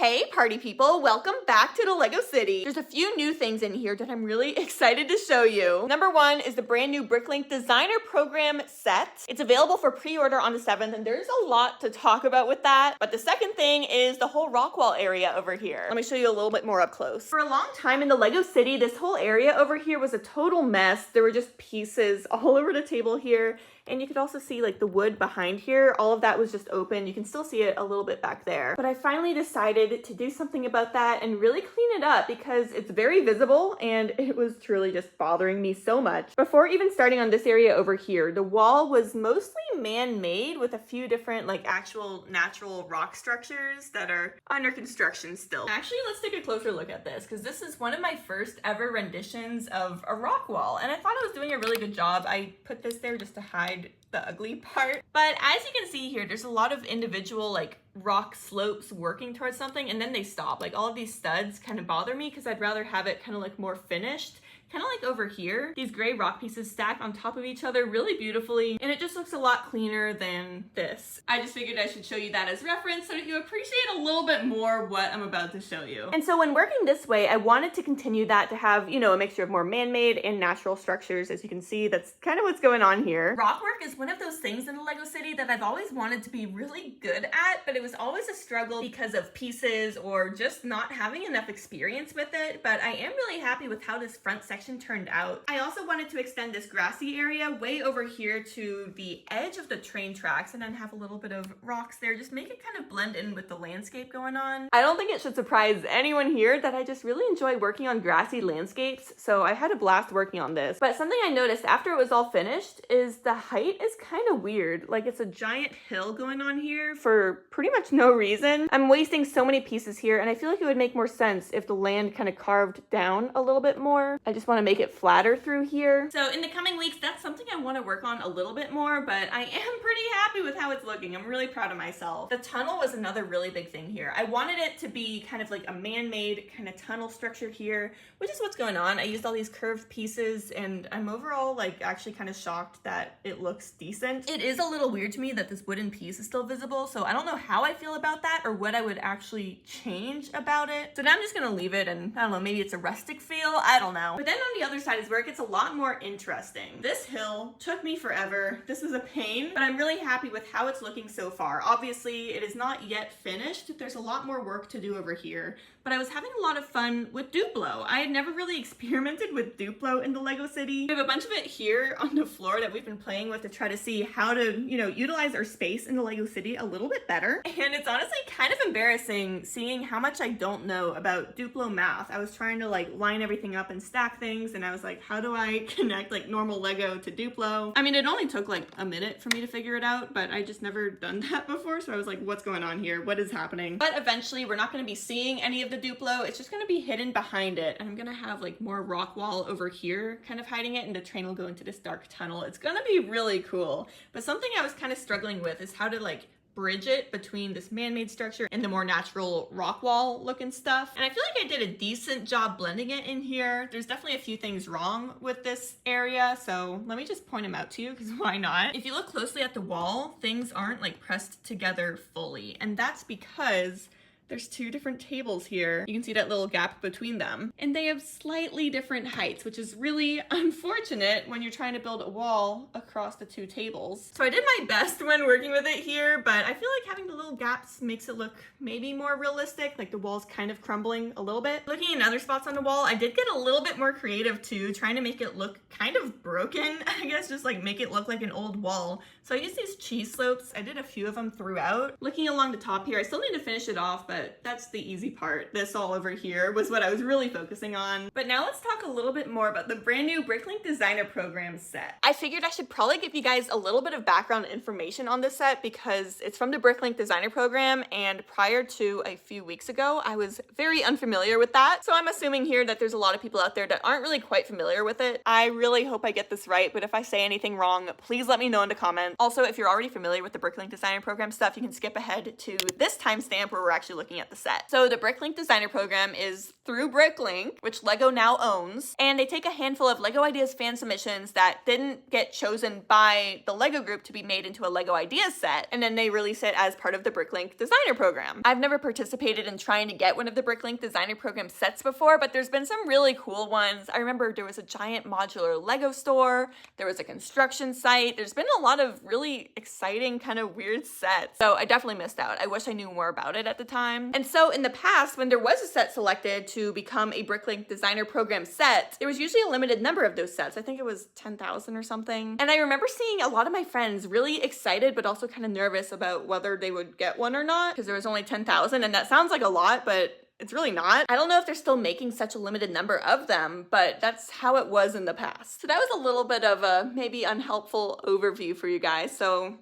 Hey party people, welcome back to the Lego City. There's a few new things in here that I'm really excited to show you. Number one is the brand new Bricklink Designer Program set. It's available for pre-order on the 7th and there's a lot to talk about with that. But the second thing is the whole rock wall area over here. Let me show you a little bit more up close. For a long time in the Lego City, this whole area over here was a total mess. There were just pieces all over the table here. And you could also see like the wood behind here, all of that was just open. You can still see it a little bit back there. But I finally decided to do something about that and really clean it up because it's very visible and it was truly just bothering me so much. Before even starting on this area over here, the wall was mostly man-made with a few different like actual natural rock structures that are under construction still. Actually, let's take a closer look at this because this is one of my first ever renditions of a rock wall and I thought I was doing a really good job. I put this there just to hide the ugly part. But as you can see here, there's a lot of individual like rock slopes working towards something and then they stop. Like all of these studs kind of bother me because I'd rather have it kind of like more finished. Kind of like over here, these gray rock pieces stack on top of each other really beautifully, and it just looks a lot cleaner than this. I just figured I should show you that as reference so that you appreciate a little bit more what I'm about to show you. And so when working this way, I wanted to continue that to have, you know, a mixture of more man-made and natural structures. As you can see, that's kind of what's going on here. Rock work is one of those things in the Lego City that I've always wanted to be really good at, but it was always a struggle because of pieces or just not having enough experience with it. But I am really happy with how this front section turned out. I also wanted to extend this grassy area way over here to the edge of the train tracks and then have a little bit of rocks there, just make it kind of blend in with the landscape going on. I don't think it should surprise anyone here that I just really enjoy working on grassy landscapes, so I had a blast working on this. But something I noticed after it was all finished is the height is kind of weird. Like it's a giant hill going on here for pretty much no reason. I'm wasting so many pieces here and I feel like it would make more sense if the land kind of carved down a little bit more. I just want to make it flatter through here. So in the coming weeks, that's something I want to work on a little bit more, but I am pretty happy with how it's looking. I'm really proud of myself. The tunnel was another really big thing here. I wanted it to be kind of like a man-made kind of tunnel structure here, which is what's going on. I used all these curved pieces and I'm overall like actually kind of shocked that it looks decent. It is a little weird to me that this wooden piece is still visible, so I don't know how I feel about that or what I would actually change about it. So now I'm just gonna leave it and I don't know, maybe it's a rustic feel, I don't know. But then on the other side is where it gets a lot more interesting. This hill took me forever. This is a pain, but I'm really happy with how it's looking so far. Obviously, it is not yet finished. There's a lot more work to do over here, but I was having a lot of fun with Duplo. I had never really experimented with Duplo in the Lego City. We have a bunch of it here on the floor that we've been playing with to try to see how to, you know, utilize our space in the Lego City a little bit better. And it's honestly kind of embarrassing seeing how much I don't know about Duplo math. I was trying to like line everything up and stack things and I was like, how do I connect like normal Lego to Duplo? I mean, it only took like a minute for me to figure it out, but I just never done that before. So I was like, what's going on here? What is happening? But eventually we're not going to be seeing any of the Duplo. It's just going to be hidden behind it. And I'm going to have like more rock wall over here kind of hiding it and the train will go into this dark tunnel. It's going to be really cool. But something I was kind of struggling with is how to like bridge it between this man-made structure and the more natural rock wall looking stuff. And I feel like I did a decent job blending it in here. There's definitely a few things wrong with this area, so let me just point them out to you because why not? If you look closely at the wall, things aren't like pressed together fully, and that's because there's two different tables here. You can see that little gap between them. And they have slightly different heights, which is really unfortunate when you're trying to build a wall across the two tables. So I did my best when working with it here, but I feel like having the little gaps makes it look maybe more realistic, like the wall's kind of crumbling a little bit. Looking at other spots on the wall, I did get a little bit more creative too, trying to make it look kind of broken, I guess, just like make it look like an old wall. So I used these cheese slopes. I did a few of them throughout. Looking along the top here, I still need to finish it off, but that's the easy part. This all over here was what I was really focusing on. But now let's talk a little bit more about the brand new Bricklink Designer Program set. I figured I should probably give you guys a little bit of background information on this set because it's from the Bricklink Designer Program, and prior to a few weeks ago, I was very unfamiliar with that. So I'm assuming here that there's a lot of people out there that aren't really quite familiar with it. I really hope I get this right, but if I say anything wrong, please let me know in the comments. Also, if you're already familiar with the Bricklink Designer Program stuff, you can skip ahead to this timestamp where we're actually looking looking at the set. So the Bricklink Designer Program is through Bricklink, which LEGO now owns, and they take a handful of LEGO Ideas fan submissions that didn't get chosen by the LEGO group to be made into a LEGO Ideas set, and then they release it as part of the Bricklink Designer Program. I've never participated in trying to get one of the Bricklink Designer Program sets before, but there's been some really cool ones. I remember there was a giant modular LEGO store, there was a construction site, there's been a lot of really exciting kind of weird sets. So I definitely missed out. I wish I knew more about it at the time. And so in the past, when there was a set selected to become a Bricklink Designer Program set, there was usually a limited number of those sets. I think it was 10,000 or something. And I remember seeing a lot of my friends really excited, but also kind of nervous about whether they would get one or not, because there was only 10,000, and that sounds like a lot, but it's really not. I don't know if they're still making such a limited number of them, but that's how it was in the past. So that was a little bit of a maybe unhelpful overview for you guys. So,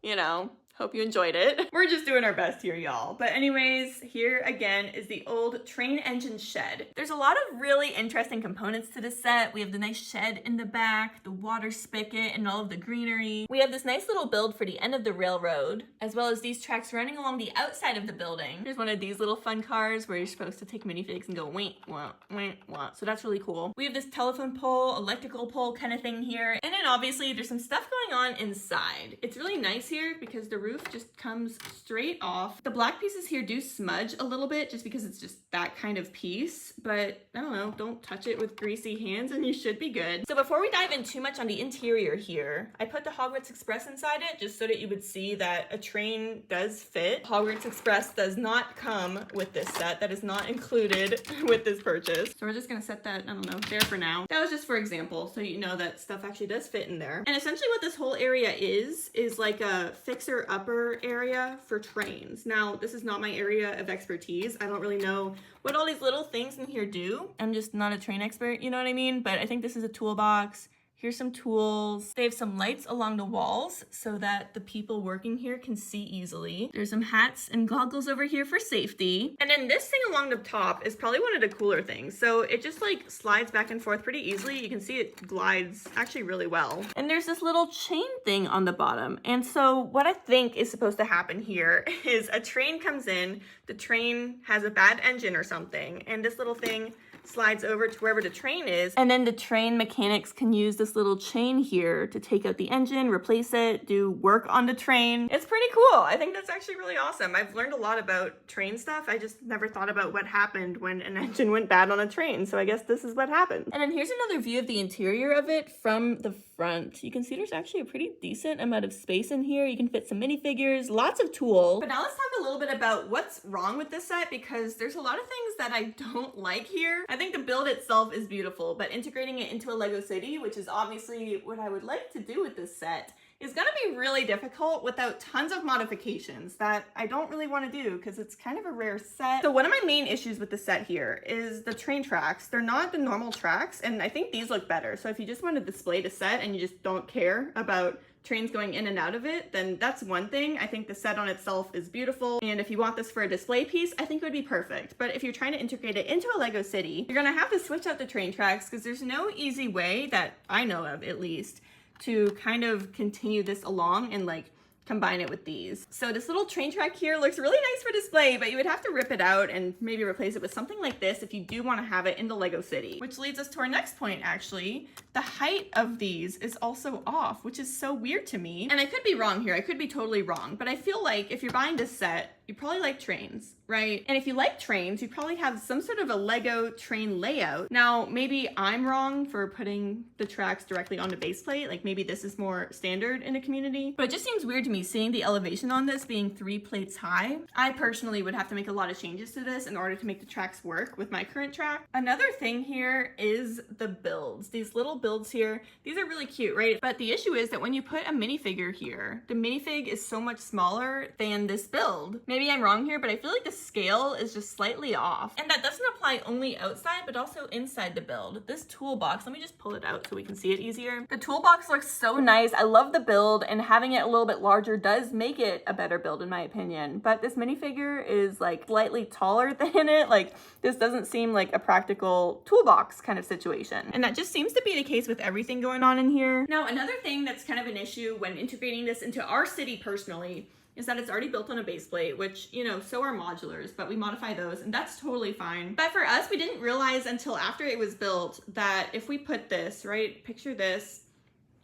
you know, hope you enjoyed it. We're just doing our best here, y'all. But anyways, here again is the old train engine shed. There's a lot of really interesting components to this set. We have the nice shed in the back, the water spigot, and all of the greenery. We have this nice little build for the end of the railroad, as well as these tracks running along the outside of the building. There's one of these little fun cars where you're supposed to take minifigs and go wink, wah, wink, wah. So that's really cool. We have this telephone pole, electrical pole kind of thing here. And then obviously there's some stuff going on inside. It's really nice here because the roof just comes straight off. The black pieces here do smudge a little bit just because it's just that kind of piece, but I don't know, don't touch it with greasy hands and you should be good. So before we dive in too much on the interior here, I put the Hogwarts Express inside it just so that you would see that a train does fit. Hogwarts Express does not come with this set. That is not included with this purchase. So we're just gonna set that, I don't know, there for now. That was just for example, so you know that stuff actually does fit in there. And essentially what this whole area is like a fixer-upper area for trains. Now, this is not my area of expertise. I don't really know what all these little things in here do. I'm just not a train expert, you know what I mean? But I think this is a toolbox. Here's some tools. They have some lights along the walls so that the people working here can see easily. There's some hats and goggles over here for safety. And then this thing along the top is probably one of the cooler things. So it just like slides back and forth pretty easily. You can see it glides actually really well. And there's this little chain thing on the bottom. And so what I think is supposed to happen here is a train comes in, the train has a bad engine or something, and this little thing slides over to wherever the train is, and then the train mechanics can use this little chain here to take out the engine, replace it, do work on the train. It's pretty cool. I think that's actually really awesome. I've learned a lot about train stuff. I just never thought about what happened when an engine went bad on a train, so I guess this is what happened. And then here's another view of the interior of it from the front. You can see there's actually a pretty decent amount of space in here. You can fit some minifigures, lots of tools. But now let's talk a little bit about what's wrong with this set, because there's a lot of things that I don't like here. I think the build itself is beautiful, but integrating it into a LEGO city, which is obviously what I would like to do with this set, is gonna be really difficult without tons of modifications that I don't really want to do because it's kind of a rare set. So one of my main issues with the set here is the train tracks. They're not the normal tracks, and I think these look better. So if you just want to display the set and you just don't care about trains going in and out of it, then that's one thing. I think the set on itself is beautiful, and if you want this for a display piece, I think it would be perfect. But if you're trying to integrate it into a LEGO city, you're gonna have to switch out the train tracks because there's no easy way that I know of, at least, to kind of continue this along and like combine it with these. So this little train track here looks really nice for display, but you would have to rip it out and maybe replace it with something like this if you do want to have it in the LEGO city. Which leads us to our next point, actually. The height of these is also off, which is so weird to me. And I could be wrong here, I could be totally wrong, but I feel like if you're buying this set, you probably like trains, right? And if you like trains, you probably have some sort of a LEGO train layout. Now, maybe I'm wrong for putting the tracks directly on the base plate. Like maybe this is more standard in the community, but it just seems weird to me seeing the elevation on this being 3 plates high. I personally would have to make a lot of changes to this in order to make the tracks work with my current track. Another thing here is the builds. These little builds here, these are really cute, right? But the issue is that when you put a minifigure here, the minifig is so much smaller than this build. Maybe I'm wrong here, but I feel like the scale is just slightly off. And that doesn't apply only outside, but also inside the build. This toolbox, let me just pull it out so we can see it easier. The toolbox looks so nice. I love the build, and having it a little bit larger does make it a better build in my opinion. But this minifigure is like slightly taller than it. Like this doesn't seem like a practical toolbox kind of situation. And that just seems to be the case with everything going on in here. Now, another thing that's kind of an issue when integrating this into our city personally is that it's already built on a base plate, which, you know, so are modulars, but we modify those and that's totally fine. But for us, we didn't realize until after it was built that if we put this, right, picture this,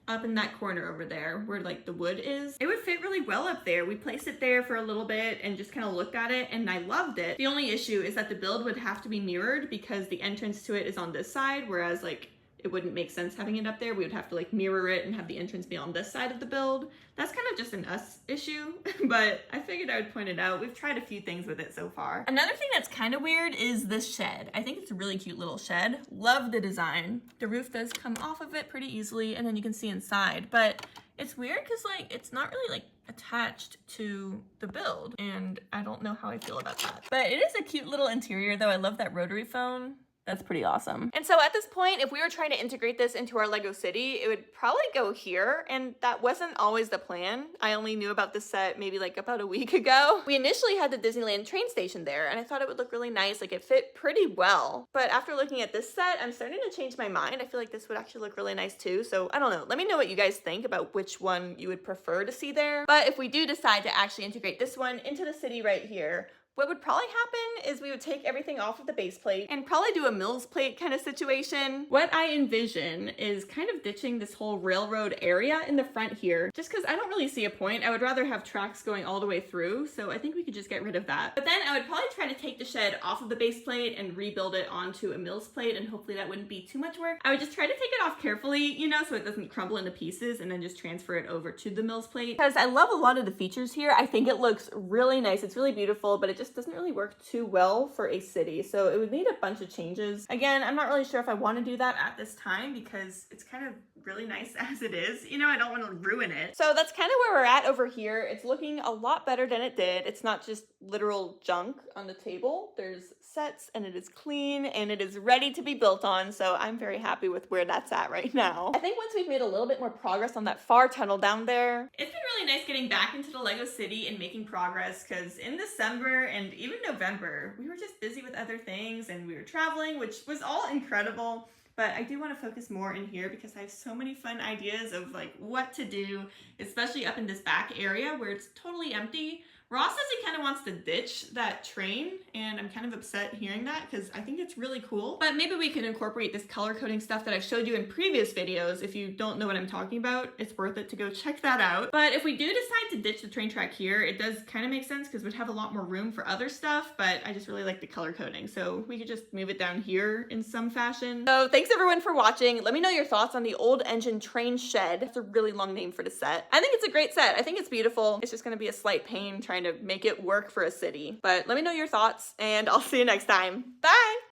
up in that corner over there where like the wood is, it would fit really well up there. We placed it there for a little bit and just kind of looked at it and I loved it. The only issue is that the build would have to be mirrored because the entrance to it is on this side, whereas like it wouldn't make sense having it up there. We would have to like mirror it and have the entrance be on this side of the build. That's kind of just an us issue, but I figured I would point it out. We've tried a few things with it so far. Another thing that's kind of weird is this shed. I think it's a really cute little shed. Love the design. The roof does come off of it pretty easily and then you can see inside, but it's weird because like it's not really like attached to the build and I don't know how I feel about that. But it is a cute little interior though. I love that rotary phone. That's pretty awesome. And so at this point, if we were trying to integrate this into our Lego city, it would probably go here. And that wasn't always the plan. I only knew about this set maybe like about a week ago. We initially had the Disneyland train station there and I thought it would look really nice. Like it fit pretty well. But after looking at this set, I'm starting to change my mind. I feel like this would actually look really nice too. So I don't know. Let me know what you guys think about which one you would prefer to see there. But if we do decide to actually integrate this one into the city right here, what would probably happen is we would take everything off of the base plate and probably do a Mills plate kind of situation. What I envision is kind of ditching this whole railroad area in the front here, just because I don't really see a point. I would rather have tracks going all the way through, so I think we could just get rid of that. But then I would probably try to take the shed off of the base plate and rebuild it onto a Mills plate, and hopefully that wouldn't be too much work. I would just try to take it off carefully, you know, so it doesn't crumble into pieces, and then just transfer it over to the Mills plate. Because I love a lot of the features here. I think it looks really nice. It's really beautiful, but it just doesn't really work too well for a city, so it would need a bunch of changes. Again, I'm not really sure if I want to do that at this time because it's kind of really nice as it is. You know, I don't want to ruin it. So that's kind of where we're at over here. It's looking a lot better than it did. It's not just literal junk on the table. There's sets and it is clean and it is ready to be built on, so I'm very happy with where that's at right now. I think once we've made a little bit more progress on that far tunnel down there, it's been really nice getting back into the Lego city and making progress, because in December and even November, we were just busy with other things and we were traveling, which was all incredible. But I do want to focus more in here because I have so many fun ideas of like what to do, especially up in this back area where it's totally empty. Ross says he kind of wants to ditch that train, and I'm kind of upset hearing that because I think it's really cool. But maybe we can incorporate this color coding stuff that I've showed you in previous videos. If you don't know what I'm talking about, it's worth it to go check that out. But if we do decide to ditch the train track here, it does kind of make sense because we'd have a lot more room for other stuff, but I just really like the color coding. So we could just move it down here in some fashion. So thanks everyone for watching. Let me know your thoughts on the old engine train shed. It's a really long name for the set. I think it's a great set. I think it's beautiful. It's just gonna be a slight pain trying to make it work for a city. But let me know your thoughts and I'll see you next time. Bye!